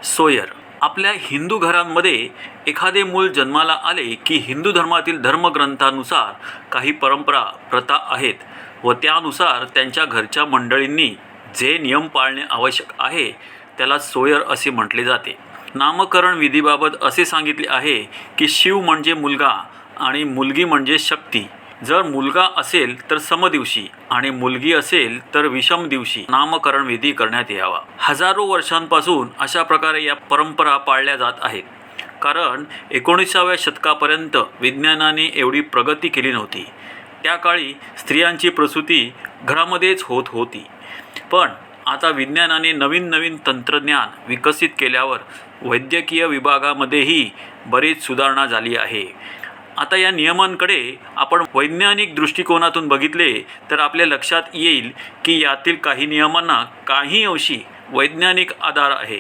सोयर. आपल्या हिंदू घरांमध्ये एखादे मूल जन्माला आले की हिंदू धर्मातील धर्मग्रंथानुसार काही परंपरा प्रथा आहेत व त्यानुसार त्यांच्या घरच्या मंडळींनी जे नियम पाळणे आवश्यक आहे त्याला सोयर असे म्हटले जाते. नामकरण विधीबाबत असे सांगितले आहे की शिव म्हणजे मुलगा आणि मुलगी म्हणजे शक्ती. जर मुलगा असेल तर समदिवशी आणि मुलगी असेल तर विषम दिवशी नामकरण विधी करण्यात यावा. हजारो वर्षांपासून अशा प्रकारे या परंपरा पाळल्या जात आहेत. कारण 19व्या शतकापर्यंत विज्ञानाने एवढी प्रगती केली नव्हती. त्या काळी स्त्रियांची प्रसूती घरामध्येच होत होती. पण आता विज्ञानाने नवीन नवीन तंत्रज्ञान विकसित केल्यावर वैद्यकीय विभागामध्येही बरीच सुधारणा झाली आहे. आता या नियमांकडे आपण वैज्ञानिक दृष्टिकोनातून बघितले तर आपल्या लक्षात येईल की यातील काही नियमांना काही अंशी वैज्ञानिक आधार आहे,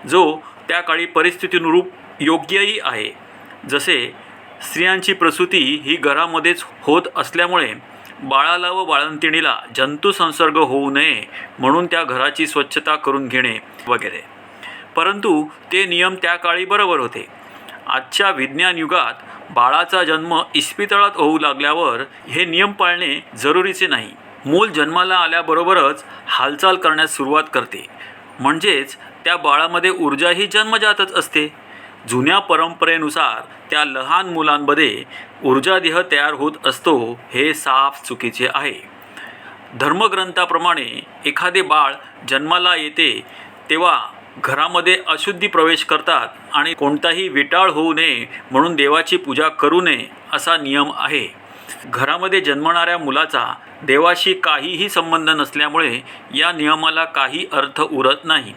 जो त्या काळी परिस्थितीनुरूप योग्यही आहे. जसे स्त्रियांची प्रसूती ही घरामध्येच होत असल्यामुळे बाळाला व बाळंतिणीला जंतुसंसर्ग होऊ नये म्हणून त्या घराची स्वच्छता करून घेणे वगैरे. परंतु ते नियम त्या काळी बरोबर होते. आजच्या विज्ञान युगात बाळाचा जन्म इस्पितळात होऊ लागल्यावर हे नियम पाळणे जरुरीचे नाही. मूल जन्माला आल्याबरोबरच हालचाल करण्यास सुरुवात करते, म्हणजेच त्या बाळामध्ये ऊर्जाही जन्मजातच असते. जुन्या परंपरेनुसार त्या लहान मुलांमध्ये ऊर्जादेह तयार होत असतो हे साफ चुकीचे आहे. धर्मग्रंथाप्रमाणे एखादे बाळ जन्माला येते तेव्हा घरामध्ये अशुद्धी प्रवेश करतात आणि कोणताही विटाळ होऊ नये म्हणून देवाची पूजा करू नये असा नियम आहे. घरामध्ये जन्मणाऱ्या मुलाचा देवाशी काहीही संबंध नसल्यामुळे या नियमाला काही अर्थ उरत नाही.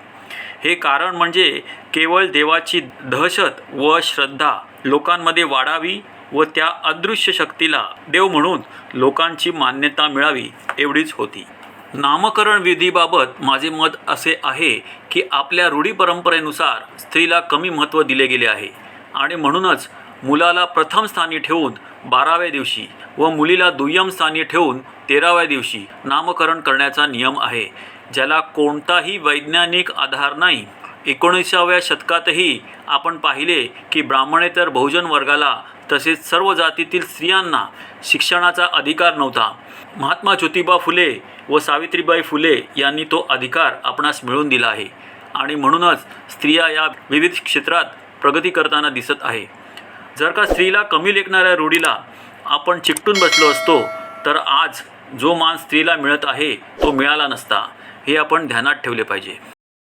हे कारण म्हणजे केवळ देवाची दहशत व श्रद्धा लोकांमध्ये वाढावी व त्या अदृश्य शक्तीला देव म्हणून लोकांची मान्यता मिळावी एवढीच होती. नामकरण विधीबाबत माझे मत असे आहे की आपल्या रूढी परंपरेनुसार स्त्रीला कमी महत्त्व दिले गेले आहे आणि म्हणूनच मुलाला प्रथम स्थानी ठेवून 12व्या दिवशी व मुलीला दुय्यम स्थानी ठेवून 13व्या दिवशी नामकरण करण्याचा नियम आहे, ज्याला कोणताही वैज्ञानिक आधार नाही. 19व्या शतकातही आपण पाहिले की ब्राह्मणेतर बहुजन वर्गाला तसेच सर्व जातीतील स्त्रियांना शिक्षणाचा अधिकार नव्हता. महात्मा ज्योतिबा फुले व सावित्रीबाई फुले यांनी तो अधिकार आपणास मिळवून दिला आहे आणि म्हणूनच स्त्रिया या विविध क्षेत्रात प्रगती करताना दिसत आहे. जर का स्त्रीला कमी लेखणाऱ्या रूढीला आपण चिकटून बसलो असतो तर आज जो मान स्त्रीला मिळत आहे तो मिळाला नसता, हे आपण ध्यानात ठेवले पाहिजे.